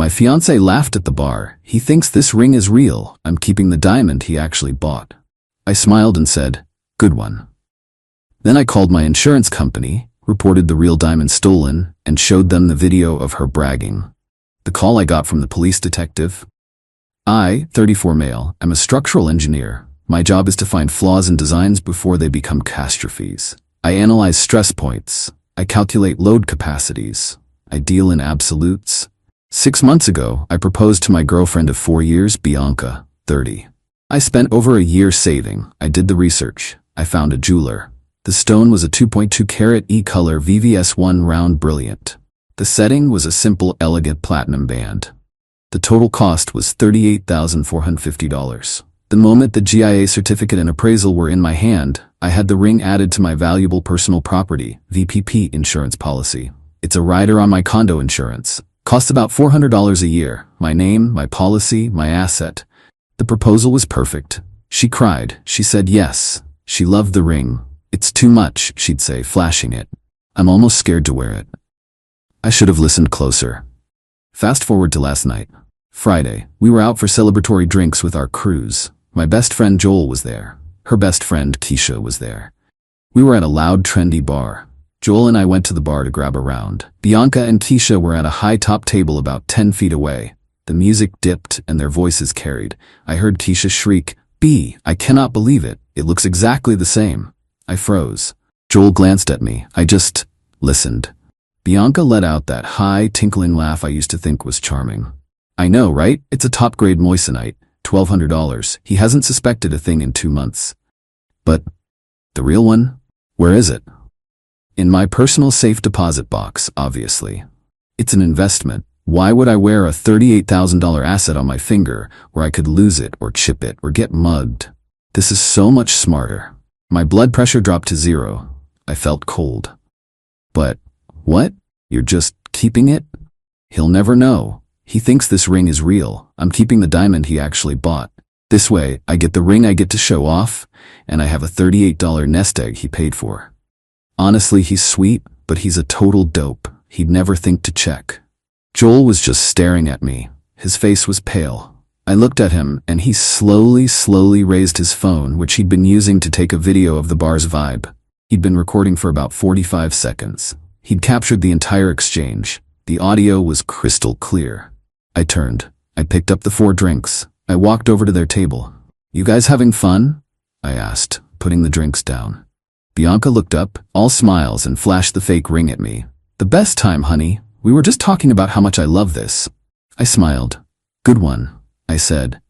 My fiancé laughed at the bar. He thinks this ring is real. I'm keeping the diamond he actually bought. I smiled and said, good one. Then I called my insurance company, reported the real diamond stolen, and showed them the video of her bragging. The call I got from the police detective. I, 34 male, am a structural engineer. My job is to find flaws in designs before they become catastrophes. I analyze stress points. I calculate load capacities. I deal in absolutes. 6 months ago, I proposed to my girlfriend of 4 years, Bianca, 30. I spent over a year saving. I did the research. I found a jeweler. The stone was a 2.2 carat E-color VVS1 round brilliant. The setting was a simple, elegant platinum band. The total cost was $38,450. The moment the GIA certificate and appraisal were in my hand, I had the ring added to my valuable personal property, VPP insurance policy. It's a rider on my condo insurance. Costs about $400 a year. My name, my policy, my asset. The proposal was perfect. She cried. She said yes. She loved the ring. It's too much, she'd say, flashing it. I'm almost scared to wear it. I should have listened closer. Fast forward to last night. Friday, we were out for celebratory drinks with our crews. My best friend Joel was there. Her best friend Keisha was there. We were at a loud, trendy bar. Joel and I went to the bar to grab a round. Bianca and Keisha were at a high top table about 10 feet away. The music dipped and their voices carried. I heard Keisha shriek, "B, I cannot believe it. It looks exactly the same." I froze. Joel glanced at me. I just listened. Bianca let out that high, tinkling laugh I used to think was charming. I know, right? It's a top-grade moissanite. $1,200. He hasn't suspected a thing in 2 months. But the real one? Where is it? In my personal safe deposit box, obviously. It's an investment. Why would I wear a $38,000 asset on my finger where I could lose it or chip it or get mugged? This is so much smarter. My blood pressure dropped to 0. I felt cold. But what? You're just keeping it? He'll never know. He thinks this ring is real. I'm keeping the diamond he actually bought. This way, I get the ring I get to show off, and I have a $38 nest egg he paid for. Honestly, he's sweet, but he's a total dope. He'd never think to check. Joel was just staring at me. His face was pale. I looked at him, and he slowly raised his phone, which he'd been using to take a video of the bar's vibe. He'd been recording for about 45 seconds. He'd captured the entire exchange. The audio was crystal clear. I turned. I picked up the 4 drinks. I walked over to their table. "You guys having fun?" I asked, putting the drinks down. Bianca looked up, all smiles, and flashed the fake ring at me. "The best time, honey. We were just talking about how much I love this." I smiled. "Good one," I said.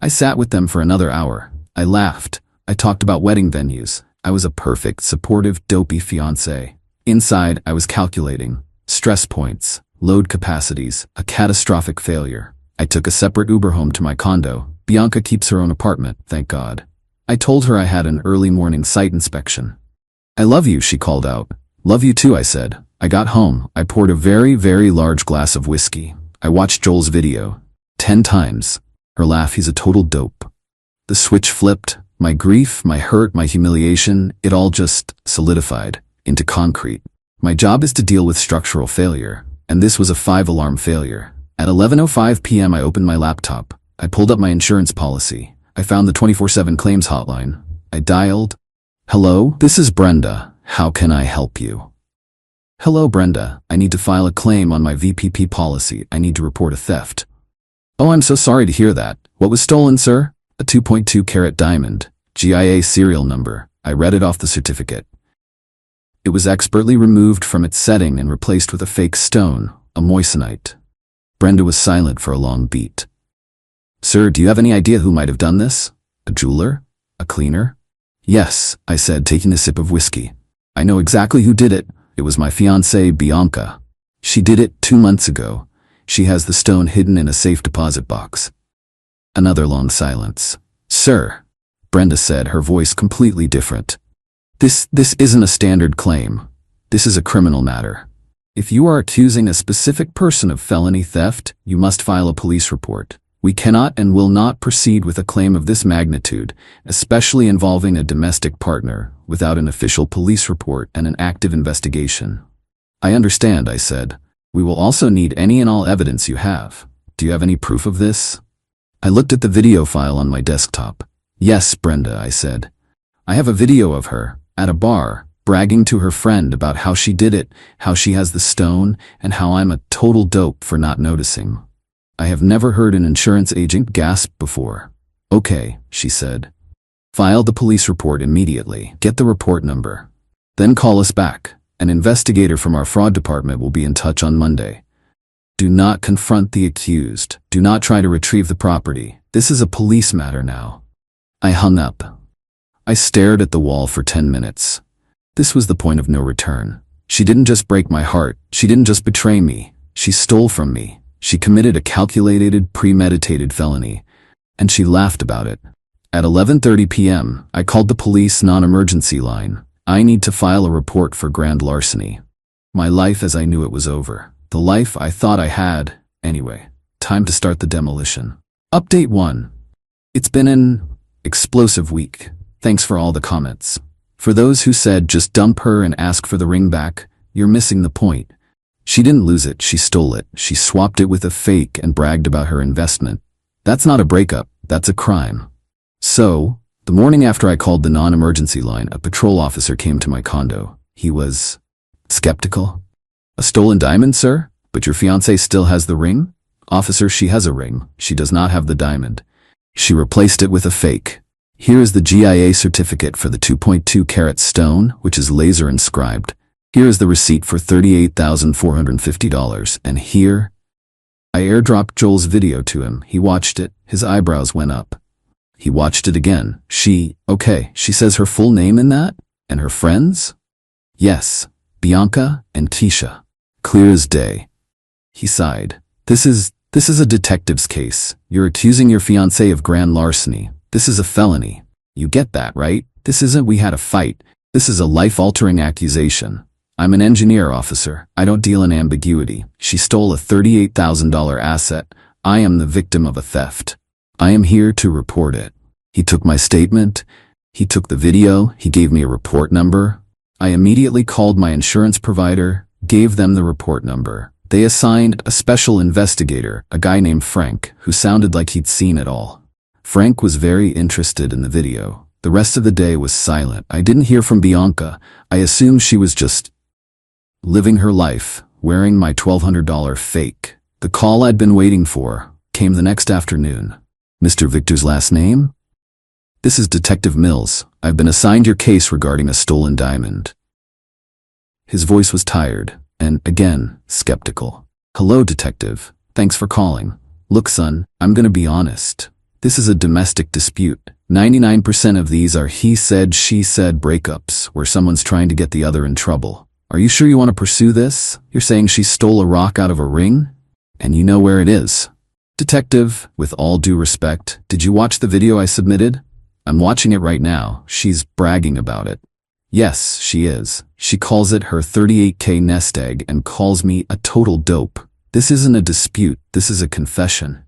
I sat with them for another hour. I laughed. I talked about wedding venues. I was a perfect, supportive, dopey fiancé. Inside, I was calculating. Stress points, load capacities, a catastrophic failure. I took a separate Uber home to my condo. Bianca keeps her own apartment, thank God. I told her I had an early morning site inspection. "I love you," she called out. "Love you too," I said. I got home. I poured a very large glass of whiskey. I watched Joel's video. 10 times. Her laugh, he's a total dope. The switch flipped. My grief, my hurt, my humiliation, it all just solidified into concrete. My job is to deal with structural failure, and this was a 5-alarm failure. At 11:05 p.m. I opened my laptop. I pulled up my insurance policy. I found the 24/7 claims hotline. I dialed. "Hello, this is Brenda. How can I help you?" "Hello, Brenda. I need to file a claim on my VPP policy. I need to report a theft." "Oh, I'm so sorry to hear that. What was stolen, sir?" "A 2.2 carat diamond. GIA serial number." I read it off the certificate. It was expertly removed from its setting and replaced with a fake stone, a moissanite. Brenda was silent for a long beat. "Sir, do you have any idea who might have done this? A jeweler? A cleaner?" "Yes," I said, taking a sip of whiskey. "I know exactly who did it. It was my fiancée, Bianca. She did it 2 months ago. She has the stone hidden in a safe deposit box." Another long silence. "Sir," Brenda said, her voice completely different. This isn't a standard claim. This is a criminal matter. If you are accusing a specific person of felony theft, you must file a police report. We cannot and will not proceed with a claim of this magnitude, especially involving a domestic partner, without an official police report and an active investigation." "I understand," I said. "We will also need any and all evidence you have." Do you have any proof of this? I looked at the video file on my desktop. Yes, Brenda, I said. I have a video of her, at a bar, bragging to her friend about how she did it, how she has the stone, and how I'm a total dope for not noticing. I have never heard an insurance agent gasp before. Okay, she said. File the police report immediately. Get the report number. Then call us back. An investigator from our fraud department will be in touch on Monday. Do not confront the accused. Do not try to retrieve the property. This is a police matter now. I hung up. I stared at the wall for 10 minutes. This was the point of no return. She didn't just break my heart. She didn't just betray me. She stole from me. She committed a calculated, premeditated felony. And she laughed about it. At 11:30 p.m., I called the police non-emergency line. I need to file a report for grand larceny. My life as I knew it was over. The life I thought I had. Anyway, time to start the demolition. Update 1. It's been an explosive week. Thanks for all the comments. For those who said just dump her and ask for the ring back, you're missing the point. She didn't lose it, she stole it. She swapped it with a fake and bragged about her investment. That's not a breakup, that's a crime. So, the morning after I called the non-emergency line, a patrol officer came to my condo. He was skeptical. A stolen diamond, sir? But your fiancée still has the ring? Officer, she has a ring. She does not have the diamond. She replaced it with a fake. Here is the GIA certificate for the 2.2 carat stone, which is laser inscribed. Here is the receipt for $38,450. And here, I airdropped Joel's video to him. He watched it. His eyebrows went up. He watched it again. Okay, she says her full name in that? And her friends? Yes, Bianca and Tisha. Clear as day. He sighed. This is a detective's case. You're accusing your fiancé of grand larceny. This is a felony. You get that, right? This isn't we had a fight. This is a life-altering accusation. I'm an engineer, officer. I don't deal in ambiguity. She stole a $38,000 asset. I am the victim of a theft. I am here to report it. He took my statement. He took the video. He gave me a report number. I immediately called my insurance provider, gave them the report number. They assigned a special investigator, a guy named Frank, who sounded like he'd seen it all. Frank was very interested in the video. The rest of the day was silent. I didn't hear from Bianca. I assumed she was just living her life, wearing my $1,200 fake. The call I'd been waiting for came the next afternoon. Mr. Victor's last name? This is Detective Mills. I've been assigned your case regarding a stolen diamond. His voice was tired, and, again, skeptical. Hello, Detective. Thanks for calling. Look, son, I'm gonna be honest. This is a domestic dispute. 99% of these are he said, she said breakups, where someone's trying to get the other in trouble. Are you sure you want to pursue this? You're saying she stole a rock out of a ring? And you know where it is. Detective, with all due respect, did you watch the video I submitted? I'm watching it right now. She's bragging about it. Yes, she is. She calls it her 38K nest egg and calls me a total dope. This isn't a dispute. This is a confession.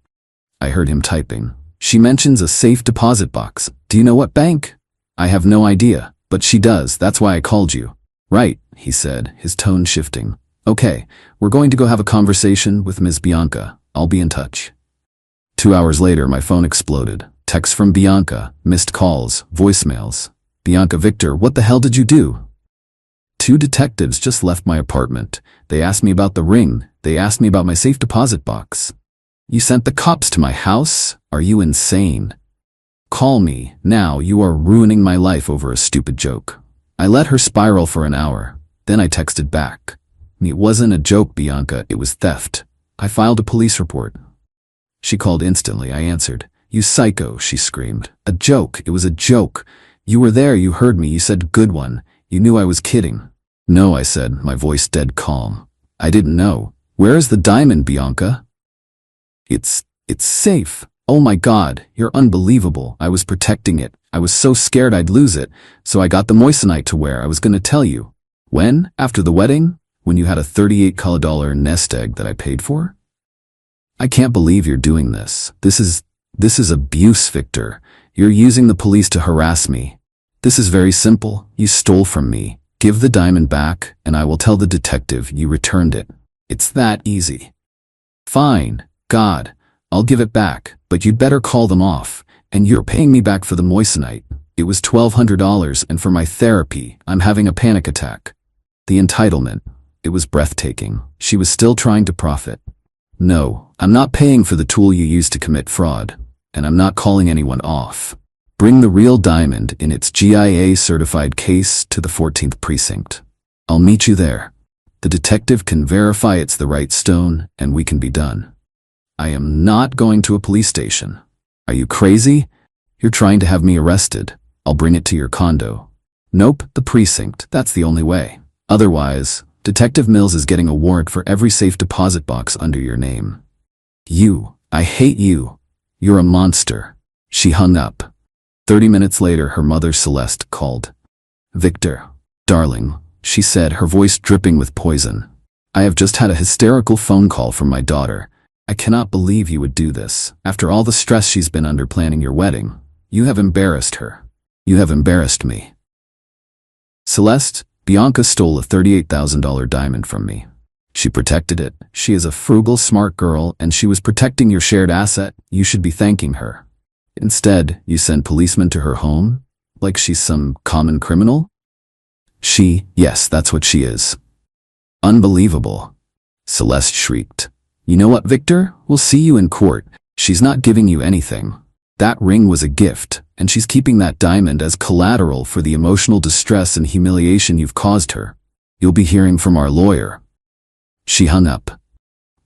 I heard him typing. She mentions a safe deposit box. Do you know what bank? I have no idea, but she does. That's why I called you. Right, he said, his tone shifting. Okay, we're going to go have a conversation with Ms. Bianca. I'll be in touch. 2 hours later, my phone exploded. Texts from Bianca, missed calls, voicemails. Bianca, Victor, what the hell did you do? 2 detectives just left my apartment. They asked me about the ring. They asked me about my safe deposit box. You sent the cops to my house? Are you insane? Call me. Now you are ruining my life over a stupid joke. I let her spiral for an hour. Then I texted back. It wasn't a joke, Bianca. It was theft. I filed a police report. She called instantly. I answered. You psycho, she screamed. A joke. It was a joke. You were there. You heard me. You said good one. You knew I was kidding. No, I said, my voice dead calm. I didn't know. Where is the diamond, Bianca? It's safe. Oh my God, you're unbelievable. I was protecting it. I was so scared I'd lose it, so I got the moissanite to wear. I was gonna tell you. When? After the wedding? When you had a $38 nest egg that I paid for? I can't believe you're doing this. This is abuse, Victor. You're using the police to harass me. This is very simple. You stole from me. Give the diamond back, and I will tell the detective you returned it. It's that easy. Fine. God, I'll give it back, but you'd better call them off, and you're paying me back for the moissanite. It was $1,200, and for my therapy, I'm having a panic attack. The entitlement. It was breathtaking. She was still trying to profit. No, I'm not paying for the tool you used to commit fraud, and I'm not calling anyone off. Bring the real diamond in its GIA-certified case to the 14th precinct. I'll meet you there. The detective can verify it's the right stone, and we can be done. I am not going to a police station. Are you crazy? You're trying to have me arrested. I'll bring it to your condo. Nope, the precinct. That's the only way. Otherwise, Detective Mills is getting a warrant for every safe deposit box under your name. I hate you. You're a monster. She hung up. 30 minutes later, her mother Celeste called. Victor, darling, she said, her voice dripping with poison. I have just had a hysterical phone call from my daughter. I cannot believe you would do this. After all the stress she's been under planning your wedding, you have embarrassed her. You have embarrassed me. Celeste, Bianca stole a $38,000 diamond from me. She protected it. She is a frugal, smart girl, and she was protecting your shared asset. You should be thanking her. Instead, you send policemen to her home? Like she's some common criminal? Yes, that's what she is. Unbelievable. Celeste shrieked. You know what, Victor? We'll see you in court. She's not giving you anything. That ring was a gift, and she's keeping that diamond as collateral for the emotional distress and humiliation you've caused her. You'll be hearing from our lawyer. She hung up.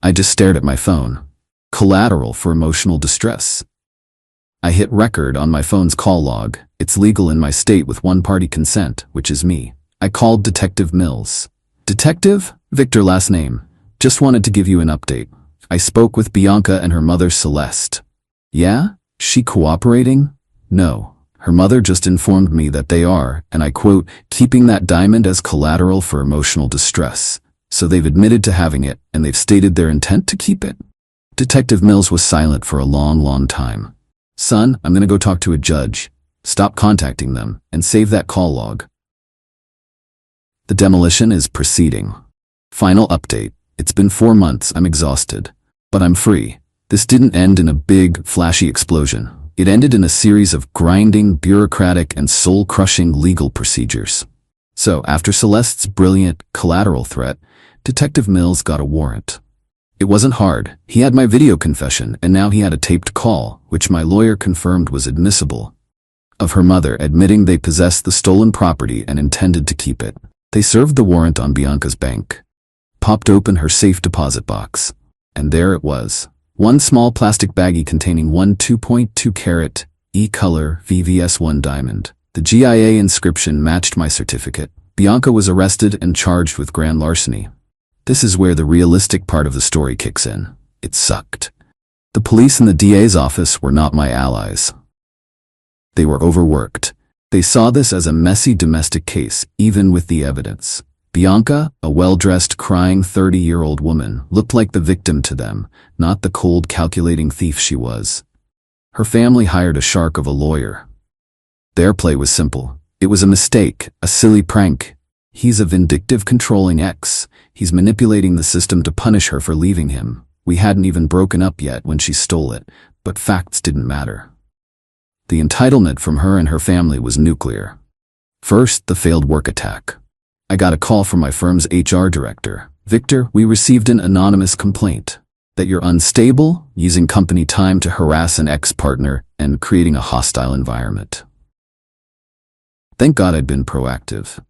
I just stared at my phone. Collateral for emotional distress. I hit record on my phone's call log. It's legal in my state with one-party consent, which is me. I called Detective Mills. Detective? Victor last name. Just wanted to give you an update. I spoke with Bianca and her mother Celeste. Yeah? She cooperating? No. Her mother just informed me that they are, and I quote, keeping that diamond as collateral for emotional distress. So they've admitted to having it, and they've stated their intent to keep it. Detective Mills was silent for a long time. Son, I'm gonna go talk to a judge. Stop contacting them, and save that call log. The demolition is proceeding. Final update. It's been 4 months, I'm exhausted. But I'm free. This didn't end in a big, flashy explosion. It ended in a series of grinding, bureaucratic, and soul-crushing legal procedures. So, after Celeste's brilliant collateral threat, Detective Mills got a warrant. It wasn't hard. He had my video confession, and now he had a taped call, which my lawyer confirmed was admissible, of her mother admitting they possessed the stolen property and intended to keep it. They served the warrant on Bianca's bank, popped open her safe deposit box, and there it was. One small plastic baggie containing one 2.2 carat, E-color VVS1 diamond. The GIA inscription matched my certificate. Bianca was arrested and charged with grand larceny. This is where the realistic part of the story kicks in. It sucked. The police and the DA's office were not my allies. They were overworked. They saw this as a messy domestic case, even with the evidence. Bianca, a well-dressed, crying 30-year-old woman, looked like the victim to them, not the cold, calculating thief she was. Her family hired a shark of a lawyer. Their play was simple. It was a mistake, a silly prank. He's a vindictive, controlling ex. He's manipulating the system to punish her for leaving him. We hadn't even broken up yet when she stole it, but facts didn't matter. The entitlement from her and her family was nuclear. First, the failed work attack. I got a call from my firm's HR director. Victor, we received an anonymous complaint that you're unstable, using company time to harass an ex-partner, and creating a hostile environment. Thank God I'd been proactive.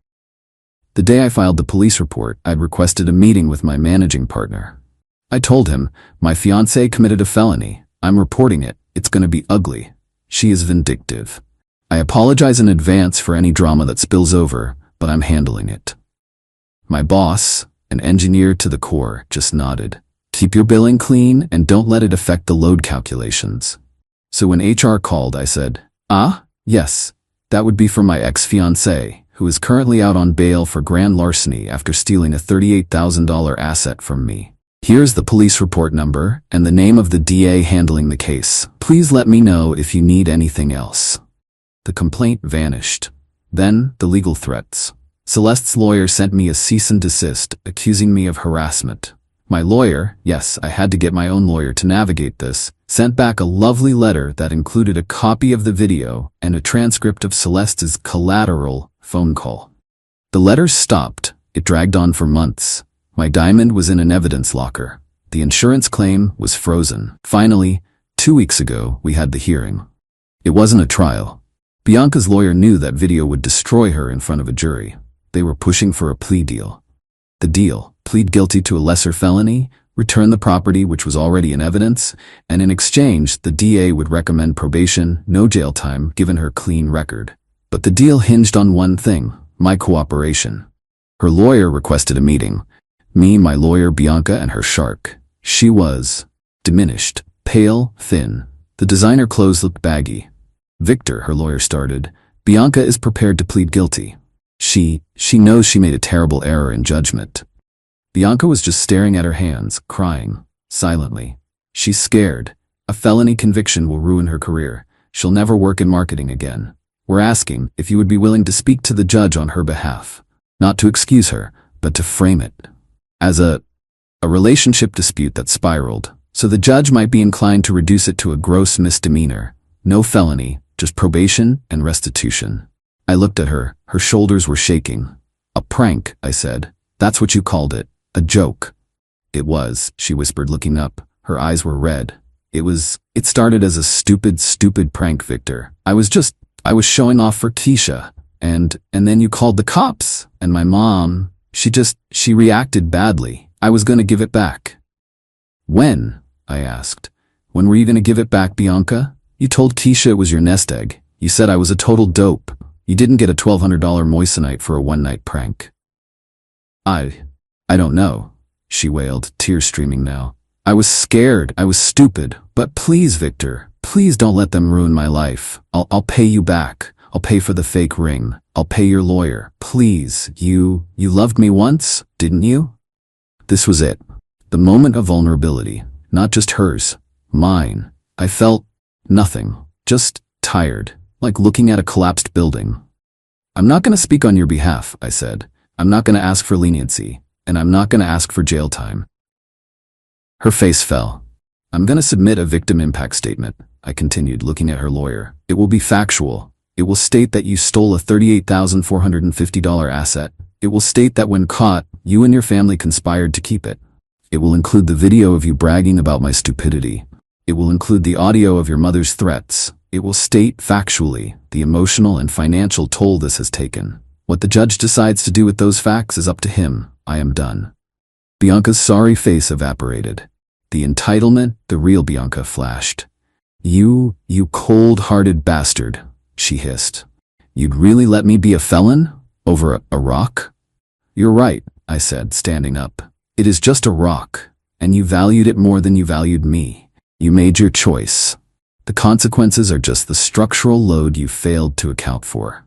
The day I filed the police report, I'd requested a meeting with my managing partner. I told him, my fiancée committed a felony. I'm reporting it. It's gonna be ugly. She is vindictive. I apologize in advance for any drama that spills over, but I'm handling it. My boss, an engineer to the core, just nodded. Keep your billing clean and don't let it affect the load calculations. So when HR called, I said, yes, that would be for my ex-fiancée, who is currently out on bail for grand larceny after stealing a $38,000 asset from me. Here's the police report number and the name of the DA handling the case. Please let me know if you need anything else. The complaint vanished. Then, the legal threats. Celeste's lawyer sent me a cease and desist, accusing me of harassment. My lawyer, yes, I had to get my own lawyer to navigate this, sent back a lovely letter that included a copy of the video and a transcript of Celeste's collateral phone call. The letter stopped. It dragged on for months. My diamond was in an evidence locker. The insurance claim was frozen. Finally, 2 weeks ago, we had the hearing. It wasn't a trial. Bianca's lawyer knew that video would destroy her in front of a jury. They were pushing for a plea deal. The deal: plead guilty to a lesser felony, return the property which was already in evidence, and in exchange, the DA would recommend probation, no jail time, given her clean record. But the deal hinged on one thing: my cooperation. Her lawyer requested a meeting. Me, my lawyer, Bianca, and her shark. She was diminished, pale, thin. The designer clothes looked baggy. Victor, her lawyer started, Bianca is prepared to plead guilty. She knows she made a terrible error in judgment. Bianca was just staring at her hands, crying, silently. She's scared. A felony conviction will ruin her career. She'll never work in marketing again. We're asking if you would be willing to speak to the judge on her behalf. Not to excuse her, but to frame it as a relationship dispute that spiraled, so the judge might be inclined to reduce it to a gross misdemeanor. No felony, just probation and restitution. I looked at her. Her shoulders were shaking. A prank, I said. That's what you called it. A joke. It was, she whispered, looking up. Her eyes were red. It started as a stupid prank, Victor. I was showing off for Keisha. And then you called the cops. And my mom, she reacted badly. I was gonna give it back. When? I asked. When were you gonna give it back, Bianca? You told Keisha it was your nest egg. You said I was a total dope. You didn't get a $1,200 moissanite for a one-night prank. I don't know, she wailed, tears streaming now. I was scared, I was stupid, but please, Victor, please don't let them ruin my life. I'll pay you back. I'll pay for the fake ring. I'll pay your lawyer. Please, you loved me once, didn't you? This was it. The moment of vulnerability, not just hers, mine. I felt nothing, just tired, like looking at a collapsed building. I'm not going to speak on your behalf, I said. I'm not going to ask for leniency, and I'm not going to ask for jail time. Her face fell. I'm going to submit a victim impact statement, I continued, looking at her lawyer. It will be factual. It will state that you stole a $38,450 asset. It will state that when caught, you and your family conspired to keep it. It will include the video of you bragging about my stupidity. It will include the audio of your mother's threats. It will state factually the emotional and financial toll this has taken. What the judge decides to do with those facts is up to him. I am done. Bianca's sorry face evaporated. The entitlement, the real Bianca, flashed. You cold-hearted bastard, she hissed. You'd really let me be a felon? Over a rock? You're right, I said, standing up. It is just a rock, and you valued it more than you valued me. You made your choice. The consequences are just the structural load you failed to account for.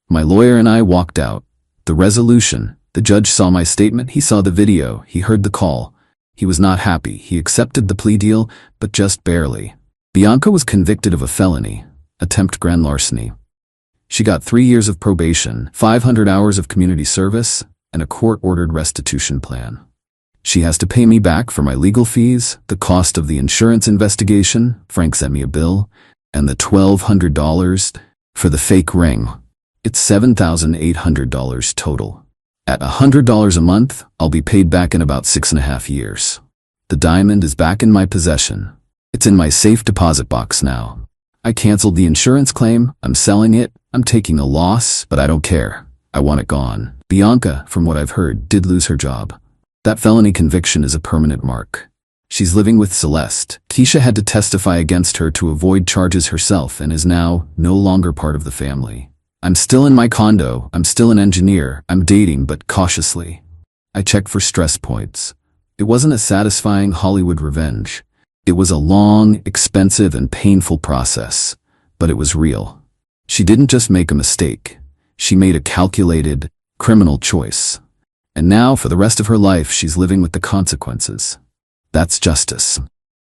My lawyer and I walked out. The resolution. The judge saw my statement, he saw the video, he heard the call. He was not happy. He accepted the plea deal, but just barely. Bianca was convicted of a felony, attempt grand larceny. She got 3 years of probation, 500 hours of community service, and a court-ordered restitution plan. She has to pay me back for my legal fees, the cost of the insurance investigation, Frank sent me a bill, and the $1,200 for the fake ring. It's $7,800 total. At $100 a month, I'll be paid back in about 6.5 years. The diamond is back in my possession. It's in my safe deposit box now. I canceled the insurance claim, I'm selling it, I'm taking a loss, but I don't care. I want it gone. Bianca, from what I've heard, did lose her job. That felony conviction is a permanent mark. She's living with Celeste. Keisha had to testify against her to avoid charges herself and is now no longer part of the family. I'm still in my condo, I'm still an engineer, I'm dating but cautiously. I checked for stress points. It wasn't a satisfying Hollywood revenge. It was a long, expensive, and painful process, but it was real. She didn't just make a mistake. She made a calculated, criminal choice. And now, for the rest of her life, she's living with the consequences. That's justice.